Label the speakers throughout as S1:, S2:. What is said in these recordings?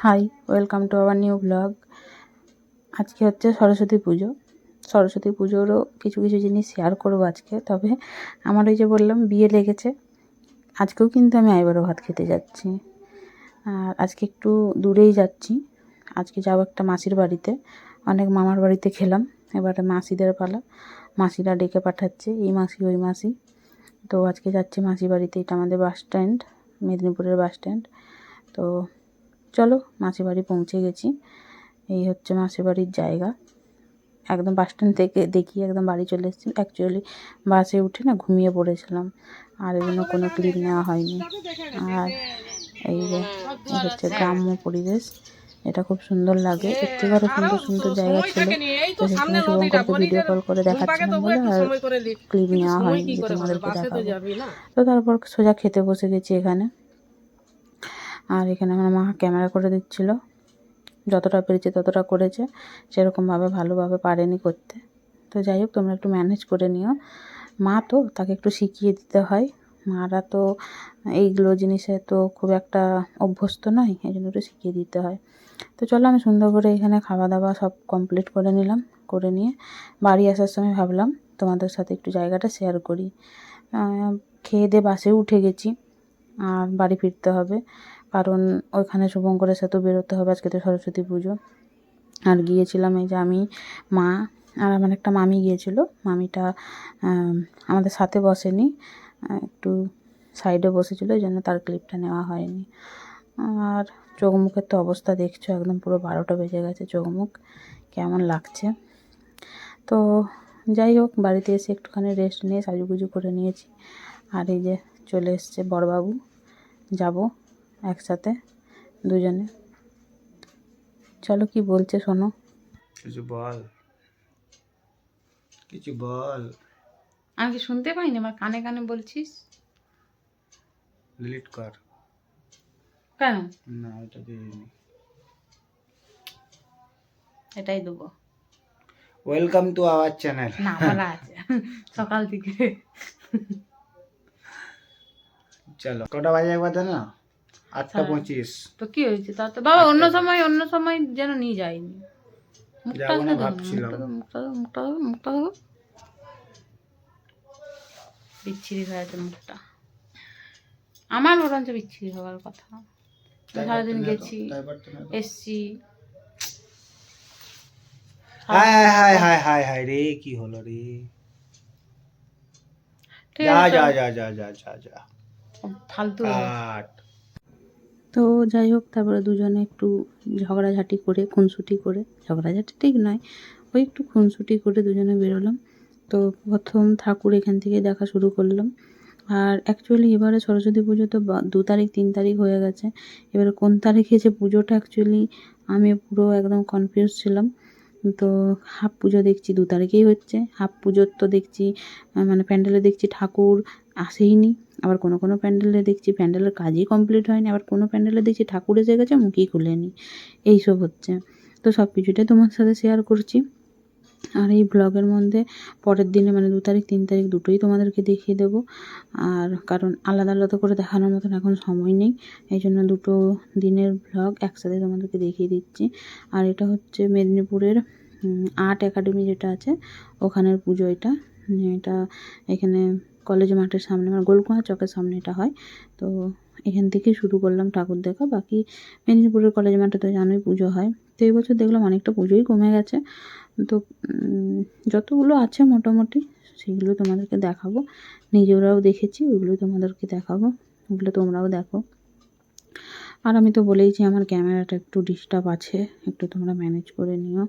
S1: High, welcome to our new blog. আজকে হচ্ছে সরস্বতী পুজো। সরস্বতী পুজোরও কিছু কিছু জিনিস শেয়ার করবো আজকে। তবে আমার ওই যে বললাম বিয়ে লেগেছে, আজকেও কিন্তু আমি আইবুড়ো ভাত খেতে যাচ্ছি। আর আজকে একটু দূরেই যাচ্ছি। আজকে যাবো একটা মাসির বাড়িতে। অনেক মামার বাড়িতে খেলাম, এবারে মাসিদের পালা। মাসিরা ডেকে পাঠাচ্ছে, এই মাসি ওই মাসি। তো আজকে যাচ্ছি মাসি বাড়িতে। এটা আমাদের বাস স্ট্যান্ড, মেদিনীপুরের বাস স্ট্যান্ড। তো চলো, মাসি বাড়ি পৌঁছে গেছি। এই হচ্ছে মাসির বাড়ির জায়গা। একদম বাস স্ট্যান্ড থেকে দেখিয়ে একদম বাড়ি চলে এসেছি। অ্যাকচুয়ালি বাসে উঠে না ঘুমিয়ে পড়েছিলাম, আর এই জন্য কোনো ক্লিপ নেওয়া হয়নি। আর এই যে এই হচ্ছে গ্রাম্য পরিবেশ, এটা খুব সুন্দর লাগে। এর থেকে আরও সুন্দর সুন্দর জায়গা ছিল, তো সেখানে শুভঙ্করকে ভিডিও কল করে দেখাচ্ছিলাম বলে আর ক্লিপ নেওয়া হয়নি যে তোমাদেরকে দেখাবো। তো তারপর সোজা খেতে বসে গেছি এখানে। আর এখানে আমার মা ক্যামেরা করে দিচ্ছিলো, যতটা পেরেছে ততটা করেছে, সেরকমভাবে ভালোভাবে পারেনি করতে। তো যাই হোক, তোমরা একটু ম্যানেজ করে নিও। মা তো, তাকে একটু শিখিয়ে দিতে হয়। মারা তো এইগুলো জিনিসে তো খুব একটা অভ্যস্ত নয়, এই জন্য একটু শিখিয়ে দিতে হয়। তো চলো, আমি সুন্দর করে এখানে খাওয়া দাওয়া সব কমপ্লিট করে নিলাম। করে নিয়ে বাড়ি আসার সময় ভাবলাম তোমাদের সাথে একটু জায়গাটা শেয়ার করি। খেয়ে দিয়ে বাসে উঠে গেছি, আর বাড়ি ফিরতে হবে, কারণ ওইখানে শুভঙ্করের সাথে বেরোতে হবে। আজকে তো সরস্বতী পুজো। আর গিয়েছিলাম এই যে আমি, মা আর আমার একটা মামি গিয়েছিল। মামিটা আমাদের সাথে বসেনি, একটু সাইডে বসেছিল, এই জন্য তার ক্লিপটা নেওয়া হয়নি। আর চোখ মুখের তো অবস্থা দেখছো, একদম পুরো 12টা বেজে গেছে, চোখ মুখ কেমন লাগছে। তো যাই হোক, বাড়িতে এসে একটুখানি রেস্ট নিয়ে সাজুগুজু করে নিয়েছি। আর এই যে চলে এসছে বড়বাবু, যাব একসাথে দুজনে। চলো, কি বলছে শোনো।
S2: কিছু বল, কিছু বল।
S1: আমি কি শুনতে পাইনি? আমার কানে কানে বলছিস।
S2: ডিলিট কর।
S1: কেন?
S2: না, এটা দিইনি।
S1: এটাই দেবো।
S2: Welcome to our channel.
S1: না, বলা আছে সকাল থেকে।
S2: চলো, কটা বাজে একবার জানো? 8:25।
S1: তো কি হয়েছে তাতে বাবা? অন্য সময় যেন নিয়ে যায়নি। মুখটা
S2: যাবো না
S1: আসলে
S2: ভাবছিলাম।
S1: মুখটা বিচ্ছিরি হয়েছে মুখটা। আমার বরঞ্চ বিচ্ছিরি হওয়ার কথা। সারাদিন গেছি, এসছি।
S2: High high high high high রে, কি হলো রে? যা যা যা যা যা যা যা,
S1: ফালতু।
S2: কাট।
S1: তো যাই হোক, তারপরে দুজনে একটু ঝগড়াঝাটি করে, খুনসুটি করে, ঝগড়াঝাটি ঠিক নয়, ওই একটু খুনসুটি করে দুজনে বেরোলাম। তো প্রথম ঠাকুর এখান থেকে দেখা শুরু করলাম। আর অ্যাকচুয়ালি এবারে সরস্বতী পুজো তো 2 তারিখ 3 তারিখ হয়ে গেছে। এবারে কোন তারিখে যে পুজোটা, অ্যাকচুয়ালি আমি পুরো একদম কনফিউজ ছিলাম। তো হাফ পুজো দেখছি 2 তারিখেই হচ্ছে, হাফ পুজোর তো দেখছি মানে প্যান্ডেলে দেখছি ঠাকুর আসেইনি। আবার কোনো কোনো প্যান্ডেলে দেখছি প্যান্ডেলের কাজই কমপ্লিট হয়নি। আবার কোনো প্যান্ডেলে দেখছি ঠাকুর এসে গেছে, মুখই খুলেনি। এইসব হচ্ছে। তো সব কিছুটাই তোমার সাথে শেয়ার করছি। আর এই ব্লগের মধ্যে পরের দিনে মানে 2 তারিখ 3 তারিখ দুটোই তোমাদেরকে দেখিয়ে দেবো। আর কারণ আলাদা আলাদা করে দেখানোর মতন এখন সময় নেই, এই জন্য দুটো দিনের ব্লগ একসাথে তোমাদেরকে দেখিয়ে দিচ্ছি। আর এটা হচ্ছে মেদিনীপুরের আর্ট একাডেমি যেটা আছে, ওখানের পুজো এটা। এটা এখানে কলেজ মাঠের সামনে, মানে গোলকুয়া চকের সামনে এটা হয়। তো এখান থেকেই শুরু করলাম ঠাকুর দেখা। বাকি মেদিনীপুরের কলেজ মাঠে তো জানোই পুজো হয়। তো এই বছর দেখলাম অনেকটা পুজোই কমে গেছে। তো যতগুলো আছে মোটামুটি সেগুলো তোমাদেরকে দেখাবো। নিজেরাও দেখেছি, ওইগুলো তোমাদেরকে দেখাবো, ওগুলো তোমরাও দেখো। আর আমি তো বলেইছি আমার ক্যামেরাটা একটু ডিস্টার্ব আছে, একটু তোমরা ম্যানেজ করে নিও।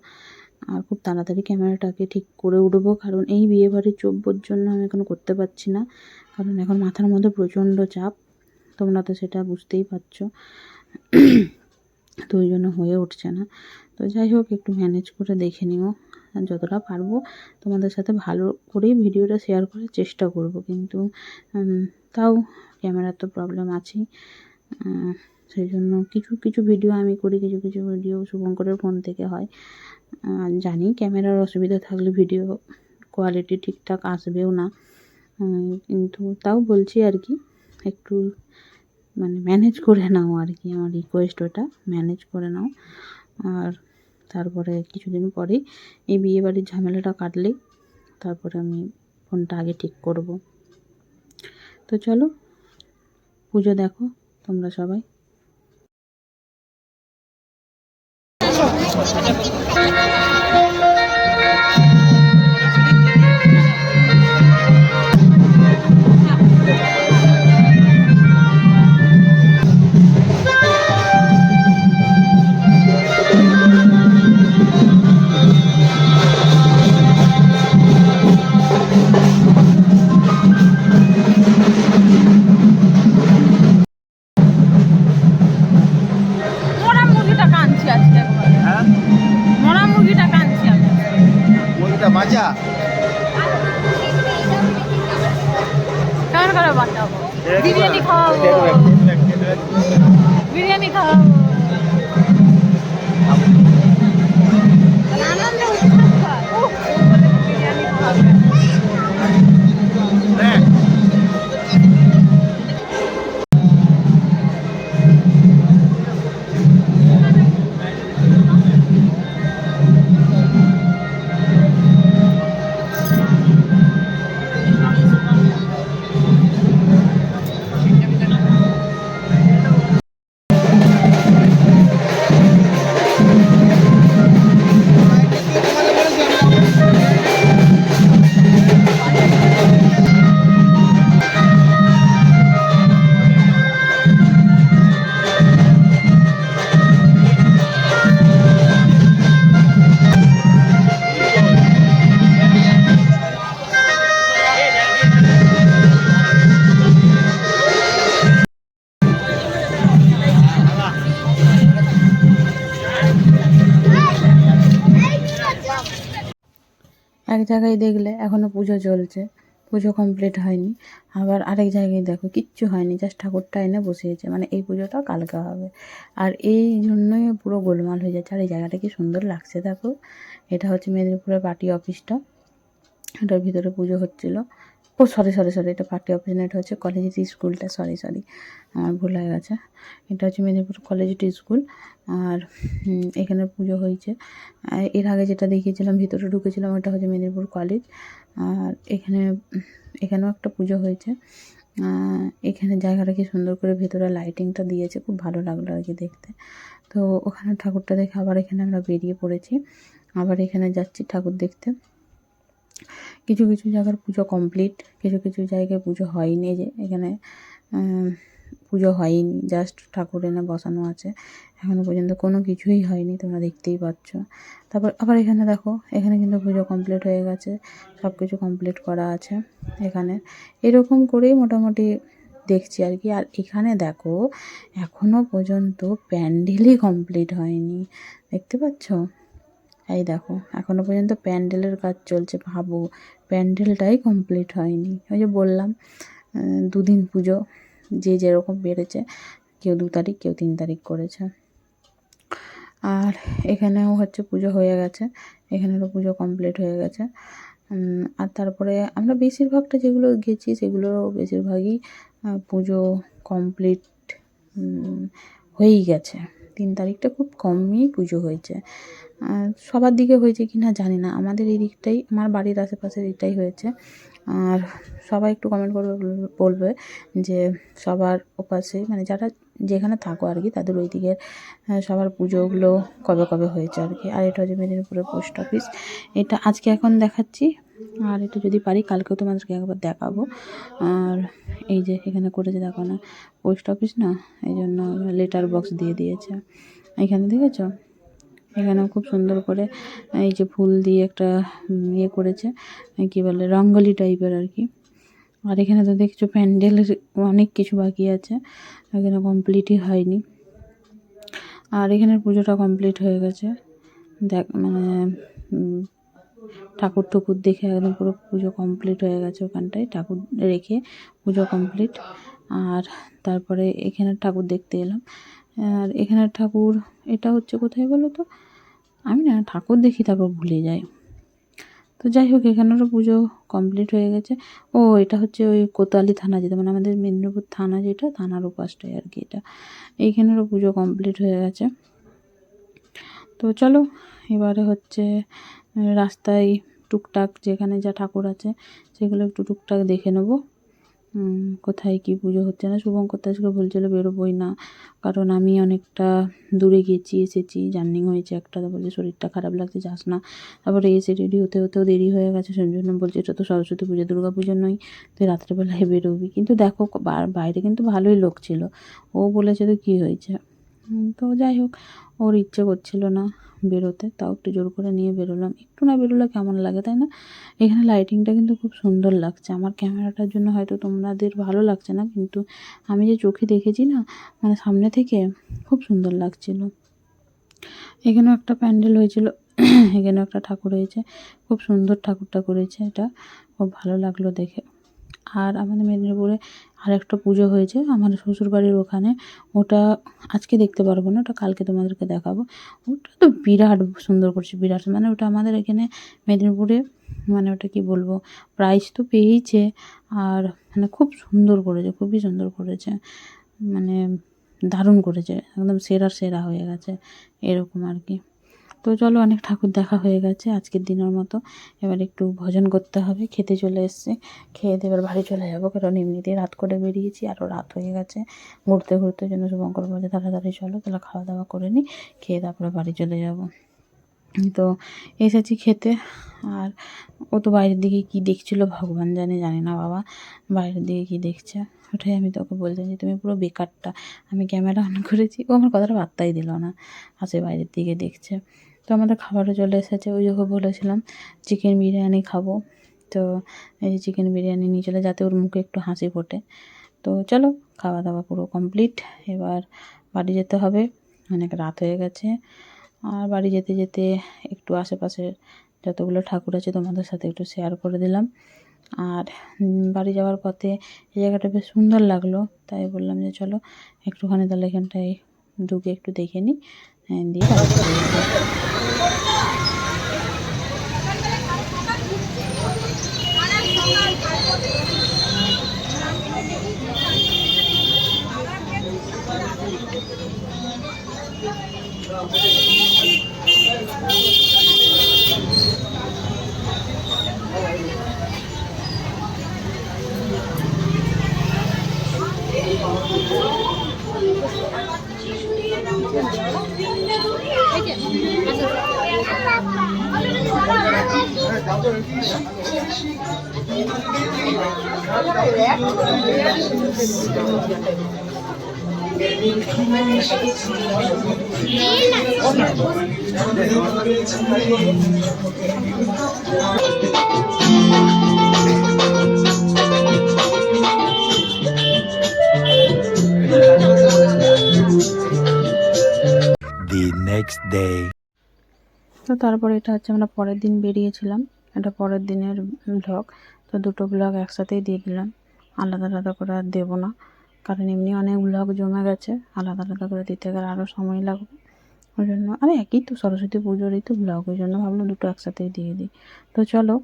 S1: আর খুব তাড়াতাড়ি ক্যামেরাটাকে ঠিক করে উঠবো, কারণ এই বিয়েবাড়ির চব্বর জন্য আমি এখন করতে পারছি না, কারণ এখন মাথার মধ্যে প্রচণ্ড চাপ। তোমরা তো সেটা বুঝতেই পারছো। তো ওই জন্য হয়ে উঠছে না। তো যাই হোক, একটু ম্যানেজ করে দেখে নিও। যতটা পারবো তোমাদের সাথে ভালো করেই ভিডিওটা শেয়ার করার চেষ্টা করব, কিন্তু তাও ক্যামেরার তো প্রবলেম আছেই। সেই জন্য কিছু কিছু ভিডিও আমি করি, কিছু কিছু ভিডিও শুভঙ্করের ফোন থেকে হয়। জানি ক্যামেরার অসুবিধা থাকলে ভিডিও কোয়ালিটি ঠিকঠাক আসবেও না, কিন্তু তাও বলছি আর কি, একটু মানে ম্যানেজ করে নাও আর কি, আমার রিকোয়েস্ট ওটা, ম্যানেজ করে নাও। আর তারপরে কিছুদিন পরেই এই বিয়েবাড়ির ঝামেলাটা কাটলেই তারপরে আমি ফোনটা আগে ঠিক করব। তো চলো পুজো দেখো তোমরা সবাই। মরা মুরগিটা কাঁদছি আজকে একবারে।
S2: হ্যাঁ
S1: মরা মুরগিটা কাঁদছি আমি।
S2: মুরগিটা বাঁচা
S1: কেমন করে বাঁচাবো? বিরিয়ানি খাওয়াবো, বিরিয়ানি খাওয়াবো। আনন্দ উৎসব হয়। উফ, বিরিয়ানি খাওয়াবে। এক জায়গায় দেখলে এখনও পুজো চলছে, পুজো কমপ্লিট হয়নি। আবার আরেক জায়গায় দেখো কিচ্ছু হয়নি, জাস্ট ঠাকুরটা এনে বসিয়েছে, মানে এই পুজোটা কালকে হবে। আর এই জন্যই পুরো গোলমাল হয়ে যাচ্ছে। আর এই জায়গাটা কি সুন্দর লাগছে দেখো। এটা হচ্ছে মেদিনীপুরের পার্টি অফিসটা, এটার ভিতরে পুজো হচ্ছিল। ও সরি সরি সরি, এটা পার্টি অফিস না, এটা হচ্ছে কলেজ স্কুলটা, সরি সরি আমার ভুল হয়ে গেছে। এটা হচ্ছে মেদিনীপুর কলেজ স্কুল। আর এখানে পুজো হয়েছে। এর আগে যেটা দেখিয়েছিলাম ভিতরে ঢুকেছিলাম, ওটা হচ্ছে মেদিনীপুর কলেজ। আর এখানেও একটা পুজো হয়েছে। এখানে জায়গাটা কি সুন্দর করে ভেতরে লাইটিংটা দিয়েছে, খুব ভালো লাগলো আর কি দেখতে। তো ওখানে ঠাকুরটা দেখে আবার এখানে আমরা বেরিয়ে পড়েছি, আবার এখানে যাচ্ছি ঠাকুর দেখতে। কিছু কিছু জায়গার পুজো কমপ্লিট, কিছু কিছু জায়গায় পুজো হয়নি। যে এখানে পুজো হয়নি, জাস্ট ঠাকুর এনে বসানো আছে, এখনও পর্যন্ত কোনো কিছুই হয়নি, তোমরা দেখতেই পাচ্ছ। তারপর আবার এখানে দেখো, এখানে কিন্তু পুজো কমপ্লিট হয়ে গেছে, সব কিছু কমপ্লিট করা আছে এখানে। এরকম করেই মোটামুটি দেখছি আর কি। আর এখানে দেখো এখনও পর্যন্ত প্যান্ডেলই কমপ্লিট হয়নি, দেখতে পাচ্ছ? এই দেখো এখনও পর্যন্ত প্যান্ডেলের কাজ চলছে, ভাবো প্যান্ডেলটাই কমপ্লিট হয়নি। ওই যে বললাম 2 দিন পুজো, যে যেরকম বেড়েছে, কেউ 2 তারিখ কেউ 3 তারিখ করেছে। আর এখানেও হচ্ছে পুজো হয়ে গেছে, এখানেরও পুজো কমপ্লিট হয়ে গেছে। আর তারপরে আমরা বেশিরভাগটা যেগুলো গেছি সেগুলো বেশিরভাগই পুজো কমপ্লিট হয়েই গেছে। 3 তারিখটা খুব কমই পুজো হয়েছে, সবার দিকে হয়েছে কি না জানি না, আমাদের এই দিকটাই, আমার বাড়ির আশেপাশের এটাই হয়েছে। আর সবাই একটু কমেন্ট করে বলবে যে সবার ওপাশে, মানে যারা যেখানে থাকো আর কি, তাদের ওই দিকের সবার পুজোগুলো কবে কবে হয়েছে আর কি। আর এটা হচ্ছে মেদিনীপুরের পোস্ট অফিস, এটা আজকে এখন দেখাচ্ছি, আর এটা যদি পারি কালকেও তোমাদেরকে একবার দেখাবো। আর এই যে এখানে করেছে দেখো না, পোস্ট অফিস না, এই জন্য লেটার বক্স দিয়ে দিয়েছে। এখানে দেখেছো, এখানেও খুব সুন্দর করে এই যে ফুল দিয়ে একটা ইয়ে করেছে, কী বলে রঙ্গোলি টাইপের আর কি। আর এখানে তো দেখছো প্যান্ডেলের অনেক কিছু বাকি আছে, এখানে কমপ্লিটই হয়নি। আর এখানের পুজোটা কমপ্লিট হয়ে গেছে, দেখ মানে ঠাকুর ঠাকুর দেখে একদম পুরো পুজো কমপ্লিট হয়ে গেছে, ওখানটায় ঠাকুর রেখে পুজো কমপ্লিট। আর তারপরে এখানে ঠাকুর দেখতে এলাম। আর এখানের ঠাকুর এটা হচ্ছে কোথায় বলো তো, আমি না ঠাকুর দেখি তারপর ভুলে যাই। তো যাই হোক, এখানেরও পুজো কমপ্লিট হয়ে গেছে। ও এটা হচ্ছে ওই কোতোয়ালি থানা যেটা, মানে আমাদের মেদিনীপুর থানা যেটা, থানার ওপাশটায় আর কি এটা। এইখানেরও পুজো কমপ্লিট হয়ে গেছে। তো চলো এবারে হচ্ছে রাস্তায় টুকটাক যেখানে যা ঠাকুর আছে সেগুলো একটু টুকটাক দেখে নেবো। কোথায় কি পুজো হচ্ছে না। শুভঙ্কর তো আজকে বলছিল বেরোবোই না, কারণ আমি অনেকটা দূরে গেছি, এসেছি, জার্নি হয়েছে একটা, তো বলছে শরীরটা খারাপ লাগছে, যাস না। তারপরে এসে রেডি হতে হতেও দেরি হয়ে গেছে, সেই জন্য বলছে এটা তো সরস্বতী পুজো, দুর্গা পুজো নয়, তুই রাত্রেবেলায় বেরোবি। কিন্তু দেখো বাইরে কিন্তু ভালোই লোক ছিল, ও বলেছে তো কী হয়েছে। তো যাই হোক, ওর ইচ্ছে করছিল না বেরোতে, তাও একটু জোর করে নিয়ে বেরোলাম। একটু না বেরোলে কেমন লাগে, তাই না? এখানে লাইটিংটা কিন্তু খুব সুন্দর লাগছে। আমার ক্যামেরাটার জন্য হয়তো তোমাদের ভালো লাগছে না, কিন্তু আমি যে চোখে দেখেছি না, মানে সামনে থেকে খুব সুন্দর লাগছিল। এখানেও একটা প্যান্ডেল হয়েছিল, এখানেও একটা ঠাকুর হয়েছে, খুব সুন্দর ঠাকুরটা করেছে, এটা খুব ভালো লাগলো দেখে। আর আমাদের মেদিনীপুরে আরেকটা পুজো হয়েছে আমার শ্বশুরবাড়ির ওখানে, ওটা আজকে দেখতে পারবো না, ওটা কালকে তোমাদেরকে দেখাবো। ওটা তো বিরাট সুন্দর করছে, বিরাট, মানে ওটা আমাদের এখানে মেদিনীপুরে, মানে ওটা কি বলবো, প্রাইজ তো পেয়েইছে, আর মানে খুব সুন্দর করেছে, খুবই সুন্দর করেছে, মানে দারুণ করেছে, একদম সেরা হয়ে গেছে এরকম আর কি। তো চলো, অনেক ঠাকুর দেখা হয়ে গেছে আজকের দিনের মতো। এবার একটু ভজন করতে হবে, খেতে চলে এসছে, খেয়ে দিয়ে এবার বাড়ি চলে যাবো, কারণ এমনিতেই রাত করে বেরিয়েছি, আরও রাত হয়ে গেছে ঘুরতে জন্য। শুভঙ্কর বলছে তাড়াতাড়ি চলো, তাহলে খাওয়া দাওয়া করে নিই, খেয়ে তারপরে বাড়ি চলে যাব। তো এসেছি খেতে, আর ও তো বাইরের দিকে কী দেখছিল ভগবান জানে, জানি না বাবা বাইরের দিকে কী দেখছে। ওটাই আমি তোকে বলছি যে তুমি পুরো বেকারটা, আমি ক্যামেরা অন করেছি, ও আমার কথাটা পাত্তাই দিল না, আসে বাইরের দিকে দেখছে। তো আমাদের খাবারও চলে এসেছে, ওই যখন বলেছিলাম চিকেন বিরিয়ানি খাবো, তো এই যে চিকেন বিরিয়ানি নিয়ে চলে, যাতে ওর মুখে একটু হাসি ফোটে। তো চলো, খাওয়া দাওয়া পুরো কমপ্লিট, এবার বাড়ি যেতে হবে, অনেক রাত হয়ে গেছে। আর বাড়ি যেতে যেতে একটু আশেপাশের যতগুলো ঠাকুর আছে তোমাদের সাথে একটু শেয়ার করে দিলাম। আর বাড়ি যাওয়ার পথে এই জায়গাটা বেশ সুন্দর লাগলো, তাই বললাম যে চলো একটুখানি তাহলে এখানটায় ঢুকে একটু দেখে নিই, দিয়ে বাড়ি চলে যাবো।
S3: The next day.
S1: তো তারপরে এটা হচ্ছে আমরা পরের দিন বেরিয়েছিলাম, এটা পরের দিনের ব্লগ। তো দুটো ব্লগ একসাথেই দিয়ে দিলাম, আলাদা আলাদা করে আর দেবো না, কারণ এমনি অনেক ব্লগ জমে গেছে, আলাদা আলাদা করে দিতে গেলে আরও সময় লাগবে। ওই জন্য আরে একই তো সরস্বতী পুজোরই তো ব্লগ, ওই জন্য ভাবলাম দুটো একসাথেই দিয়ে দিই। তো চলো,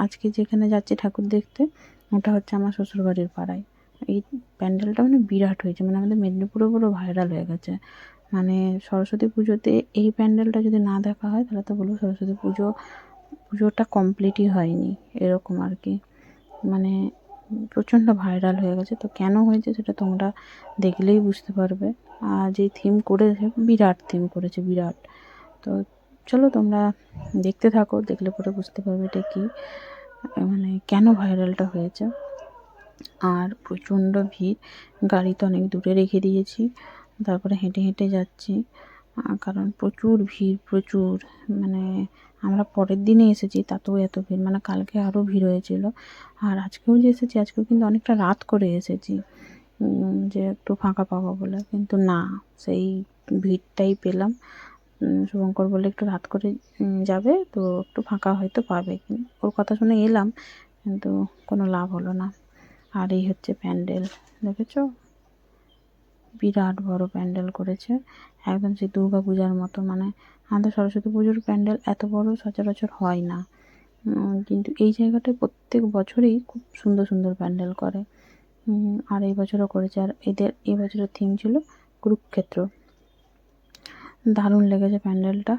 S1: আজকে যেখানে যাচ্ছি ঠাকুর দেখতে, ওটা হচ্ছে আমার শ্বশুরবাড়ির পাড়ায়। এই প্যান্ডেলটা মানে বিরাট হয়েছে, মানে আমাদের মেদিনীপুরে পুরো ভাইরাল হয়ে গেছে। মানে সরস্বতী পুজোতে এই প্যান্ডেলটা যদি না দেখা হয়, তাহলে তো বলবো সরস্বতী পুজোটা কমপ্লিটই হয়নি, এরকম আর কি। মানে প্রচণ্ড ভাইরাল হয়ে গেছে। তো কেন হয়েছে সেটা তোমরা দেখলেই বুঝতে পারবে। আর যেই থিম করেছে, বিরাট থিম করেছে, বিরাট। তো চলো তোমরা দেখতে থাকো, দেখলে পরে বুঝতে পারবে এটা কী, মানে কেন ভাইরালটা হয়েছে। আর প্রচণ্ড ভিড়, গাড়ি তো অনেক দূরে রেখে দিয়েছি, তারপরে হেঁটে হেঁটে যাচ্ছি, কারণ প্রচুর ভিড়, প্রচুর। মানে আমরা পরের দিনে এসেছি, তাতেও এত ভিড়, মানে কালকে আরও ভিড় হয়েছিল। আর আজকেও যে এসেছি, আজকেও কিন্তু অনেকটা রাত করে এসেছি, যে একটু ফাঁকা পাবো বলে, কিন্তু না, সেই ভিড়টাই পেলাম। শুভঙ্কর বলে একটু রাত করে যাবে, তো একটু ফাঁকা হয়তো পাবে, ওর কথা শুনে এলাম, কিন্তু কোনো লাভ হলো না। আর এই হচ্ছে প্যান্ডেল, দেখেছো, বিরাট বড় প্যান্ডেল করেছে, একদম সেই দুর্গা পূজার মতো। মানে আমাদের সরস্বতী পুজোর প্যান্ডেল এত বড় সচরাচর হয় না, কিন্তু এই জায়গাটায় প্রত্যেক বছরই খুব সুন্দর সুন্দর প্যান্ডেল করে। আর এই বছরও করেছে। আর এদের এই বছরের থিম ছিল কুরুক্ষেত্র। দারুণ লেগেছে প্যান্ডেলটা।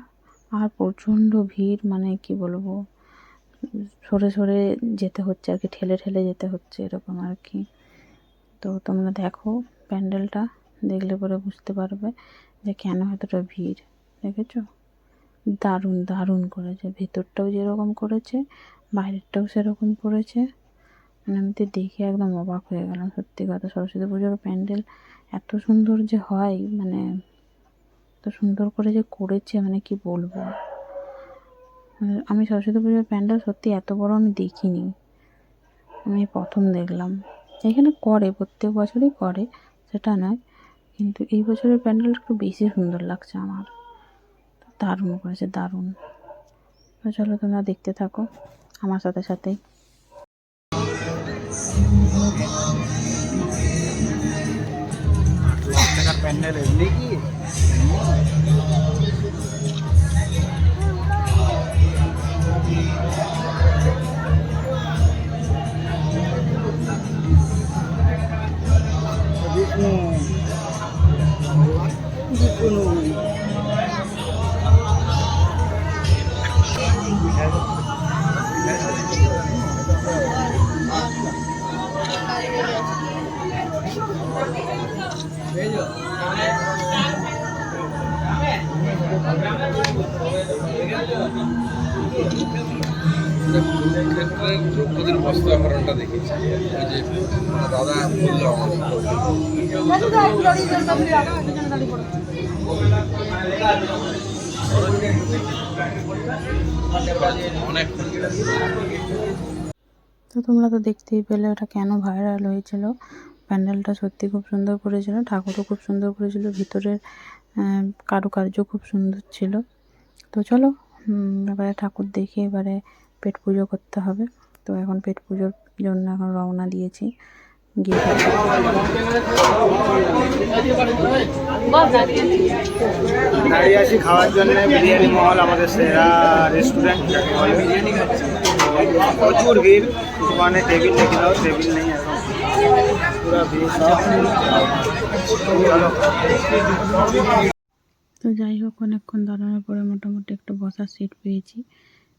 S1: আর প্রচণ্ড ভিড়, মানে কি বলবো, সরে সরে যেতে হচ্ছে আর কি, ঠেলে ঠেলে যেতে হচ্ছে এরকম আর কি। তো তোমরা দেখো প্যান্ডেলটা, দেখলে পরে বুঝতে পারবে যে কেন এতটা ভিড়। দেখেছো? দারুণ দারুণ করেছে, ভেতরটাও যেরকম করেছে বাইরেরটাও সেরকম করেছে। মানে আমি তো দেখে একদম অবাক হয়ে গেলাম, সত্যি কথা। সরস্বতী পুজোর প্যান্ডেল এত সুন্দর যে হয়, মানে এত সুন্দর করে যে করেছে, মানে কি বলবো। আমি সরস্বতী পুজোর প্যান্ডেল সত্যি এত বড় আমি দেখিনি, আমি প্রথম দেখলাম। এখানে করে, প্রত্যেক বছরই করে, সেটা নয়, কিন্তু এই বছরের প্যান্ডেল একটু বেশি সুন্দর লাগছে আমার। দারুণ করেছে, দারুণ। তো চলো তোমরা দেখতে থাকো আমার সাথে সাথেই।
S2: প্যান্ডেল এমনি কি
S4: কুরুক্ষেত্রের দ্রৌপদীর বস্ত্রাভরণটা দেখেছি, ওই যে দাদা বললো অনেক।
S1: তো তোমরা তো দেখতেই পেলে ওটা কেন ভাইরাল হয়েছিল। প্যান্ডেলটা সত্যি খুব সুন্দর করেছিল, ঠাকুরও খুব সুন্দর করেছিল, ভিতরের কারুকার্য খুব সুন্দর ছিল। তো চলো এবারে ঠাকুর দেখে এবারে পেট পুজো করতে হবে। তো এখন পেট পুজোর জন্য এখন রওনা দিয়েছি, গিয়ে
S2: দাঁড়িয়ে আছি খাওয়ার জন্য। বিরিয়ানি মহল আমাদের সেরা রেস্টুরেন্ট, যাকে বলে। প্রচুর ভিড়, মানে টেবিল লেগে দাও, টেবিল নেই এখন, পুরো ভিড় সব। চলো।
S1: তো যাই হোক, অনেকক্ষণ দাঁড়ানোর পরে মোটামুটি একটা বসার সিট পেয়েছি,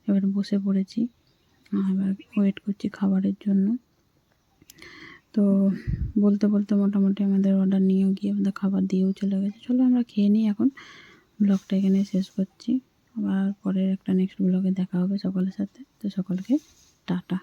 S1: এবার বসে পড়েছি। এবার ওয়েট করছি খাবারের জন্য। তো বলতে বলতে মোটামুটি আমাদের অর্ডার নিয়েও গিয়ে আমাদের খাবার দিয়েও চলে গেছে। চলো আমরা খেয়ে নিই এখন। ব্লগটা এখানে শেষ করছি, আবার পরের একটা নেক্সট ব্লগে দেখা হবে সকলের সাথে। তো সকলকে টাটা।